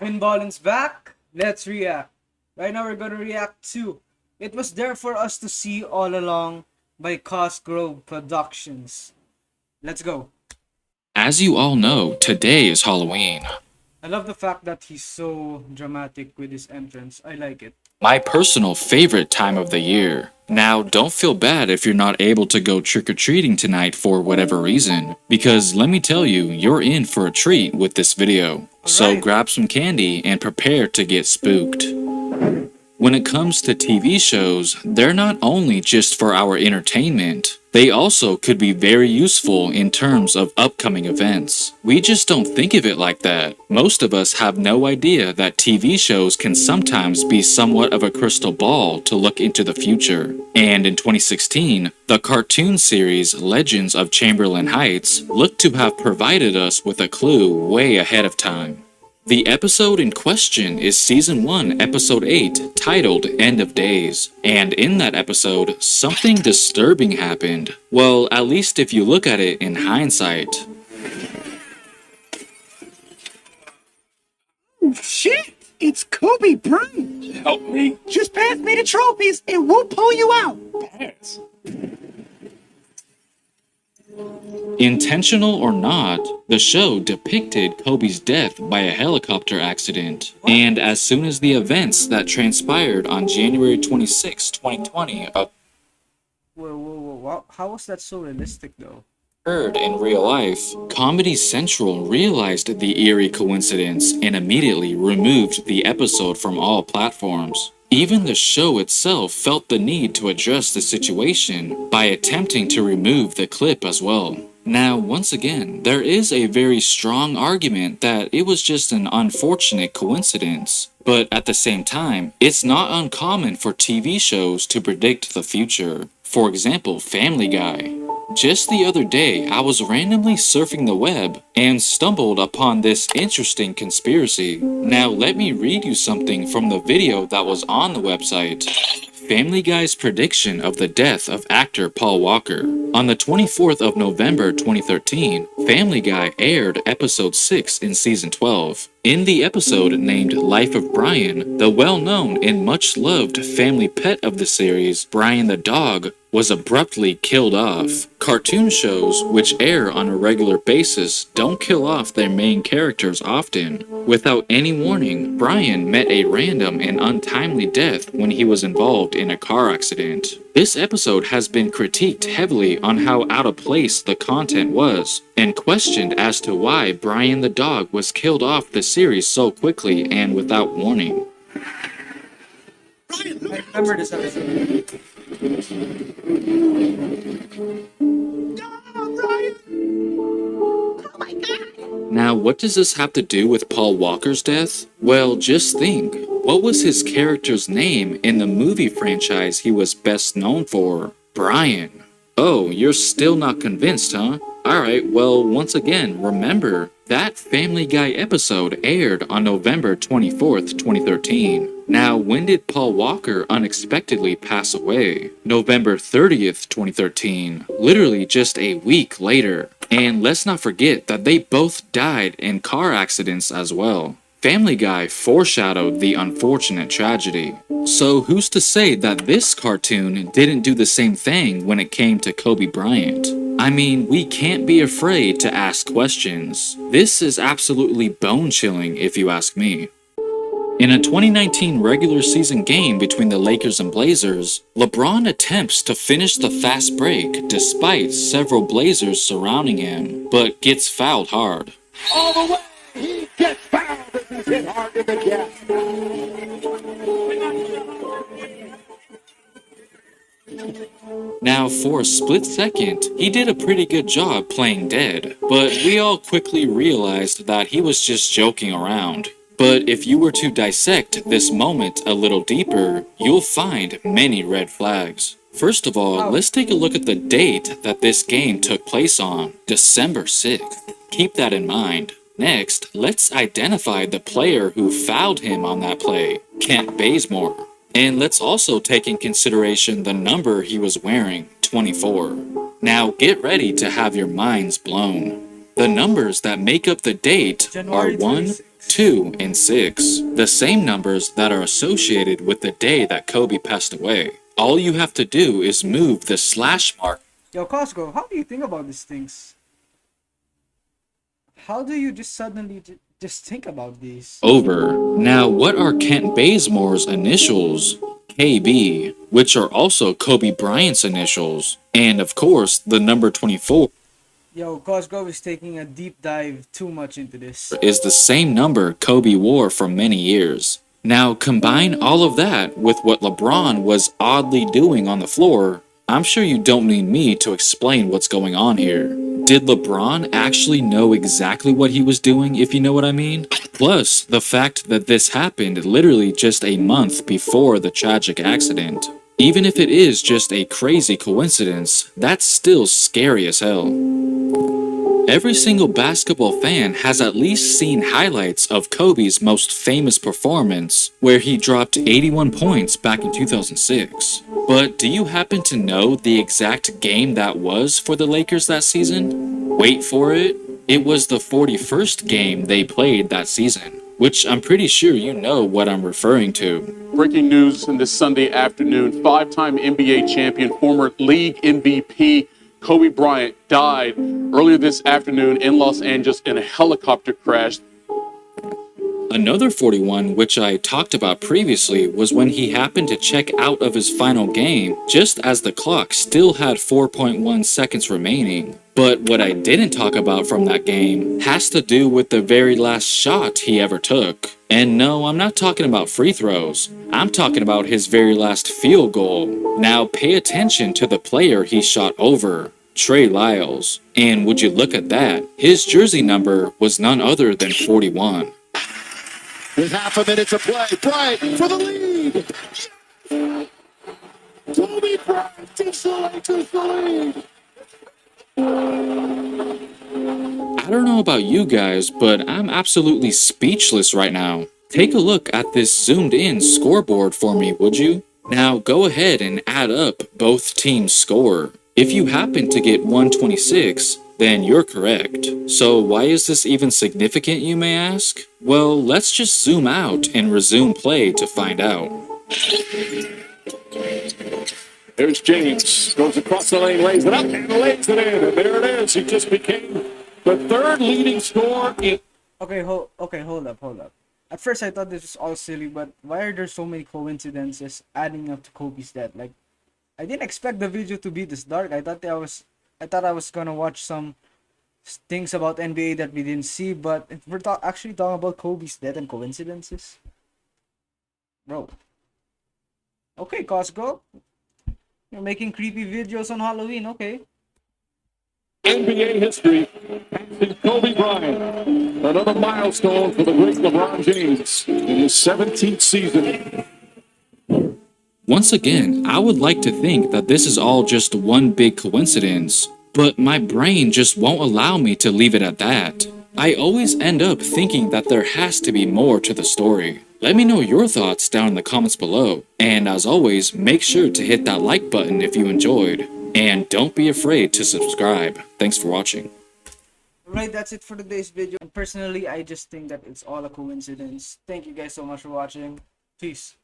Vin Ballin's back. Let's react. Right now we're gonna react to It Was There For Us to See All Along by Cosgrove Productions. Let's go. As you all know, today is Halloween. I love the fact that he's so dramatic with his entrance. I like it. My personal favorite time of the year. Now, don't feel bad if you're not able to go trick or treating tonight for whatever reason, because let me tell you, you're in for a treat with this video. So Alright. grab some candy and prepare to get spooked. When it comes to TV shows, they're not only just for our entertainment, they also could be very useful in terms of upcoming events. We just don't think of it like that. Most of us have no idea that TV shows can sometimes be somewhat of a crystal ball to look into the future. And in 2016, the cartoon series Legends of Chamberlain Heights looked to have provided us with a clue way ahead of time. The episode in question is Season 1, Episode 8, titled End of Days. And in that episode, something disturbing happened. Well, at least if you look at it in hindsight. Shit! It's Kobe Bryant! Help me. Just pass me the trophies and we'll pull you out! Pass. Intentional or not, the show depicted Kobe's death by a helicopter accident. And as soon as the events that transpired on January 26, 2020 Whoa. How was that so realistic though? occurred in real life, Comedy Central realized the eerie coincidence and immediately removed the episode from all platforms. Even the show itself felt the need to address the situation by attempting to remove the clip as well. Now, once again, there is a very strong argument that it was just an unfortunate coincidence. But at the same time, it's not uncommon for TV shows to predict the future. For example, Family Guy. Just the other day, I was randomly surfing the web and stumbled upon this interesting conspiracy. Now, let me read you something from the video that was on the website. Family Guy's prediction of the death of actor Paul Walker. On the 24th of November 2013, Family Guy aired episode 6 in season 12. In the episode named Life of Brian, the well-known and much-loved family pet of the series, Brian the dog, was abruptly killed off. Cartoon shows, which air on a regular basis, don't kill off their main characters often. Without any warning, Brian met a random and untimely death when he was involved in a car accident. This episode has been critiqued heavily on how out of place the content was, and questioned as to why Brian the dog was killed off the series so quickly and without warning. I remember this episode. Now, what does this have to do with Paul Walker's death? Well, just think. What was his character's name in the movie franchise he was best known for? Brian. Oh, you're still not convinced, huh? Alright, well, once again, remember, that Family Guy episode aired on November 24th, 2013. Now, when did Paul Walker unexpectedly pass away? November 30th, 2013. Literally just a week later. And let's not forget that they both died in car accidents as well. Family Guy foreshadowed the unfortunate tragedy. So who's to say that this cartoon didn't do the same thing when it came to Kobe Bryant? I mean, we can't be afraid to ask questions. This is absolutely bone-chilling if you ask me. In a 2019 regular season game between the Lakers and Blazers, LeBron attempts to finish the fast break despite several Blazers surrounding him, but gets fouled hard. All the way. He gets fouled as he's hit hard in the gap. Now, for a split second, he did a pretty good job playing dead, but we all quickly realized that he was just joking around. But if you were to dissect this moment a little deeper, you'll find many red flags. First of all, let's take a look at the date that this game took place on, December 6th. Keep that in mind. Next, let's identify the player who fouled him on that play, Kent Bazemore. And let's also take in consideration the number he was wearing, 24. Now get ready to have your minds blown. The numbers that make up the date are January 1, 26. 2, and 6, the same numbers that are associated with the day that Kobe passed away. All you have to do is move the slash mark. Yo, Costco, how do you think about these things? How do you just suddenly just think about these? Over. Now, what are Kent Bazemore's initials? KB, which are also Kobe Bryant's initials, and of course, the number 24 Yo, Costco is taking a deep dive too much into this. is the same number Kobe wore for many years. Now, combine all of that with what LeBron was oddly doing on the floor. I'm sure you don't need me to explain what's going on here. Did LeBron actually know exactly what he was doing, if you know what I mean? Plus, the fact that this happened literally just a month before the tragic accident. Even if it is just a crazy coincidence, that's still scary as hell. Every single basketball fan has at least seen highlights of Kobe's most famous performance, where he dropped 81 points back in 2006. But do you happen to know the exact game that was for the Lakers that season? Wait for it. It was the 41st game they played that season, which I'm pretty sure you know what I'm referring to. Breaking news in this Sunday afternoon, five-time NBA champion, former league MVP Kobe Bryant died earlier this afternoon in Los Angeles in a helicopter crash. Another 41, which I talked about previously, was when he happened to check out of his final game just as the clock still had 4.1 seconds remaining. But what I didn't talk about from that game has to do with the very last shot he ever took. And no, I'm not talking about free throws. I'm talking about his very last field goal. Now pay attention to the player he shot over, Trey Lyles. And would you look at that, his jersey number was none other than 41. With half a minute to play, Bryant for the lead. Kobe Bryant gives the Lakers the lead. I don't know about you guys, but I'm absolutely speechless right now. Take a look at this zoomed in scoreboard for me, would you? Now go ahead and add up both teams' score. If you happen to get 126, then you're correct. So why is this even significant, you may ask? Well, let's just zoom out and resume play to find out. There's James, goes across the lane, lays it up, and lays it in, and there it is. He just became the third leading scorer in... Okay, hold up. At first I thought this was all silly, but why are there so many coincidences adding up to Kobe's death? Like, I didn't expect the video to be this dark. I thought I was gonna watch some things about NBA that we didn't see, but we're actually talking about Kobe's death and coincidences, bro. Okay, Costco, you're making creepy videos on Halloween. Okay. NBA history, passing Kobe Bryant. Another milestone for the great LeBron James in his 17th season. Once again, I would like to think that this is all just one big coincidence, but my brain just won't allow me to leave it at that. I always end up thinking that there has to be more to the story. Let me know your thoughts down in the comments below, and as always, make sure to hit that like button if you enjoyed, and don't be afraid to subscribe. Thanks for watching. Right, that's it for today's video. And personally, I just think that it's all a coincidence. Thank you guys so much for watching. Peace.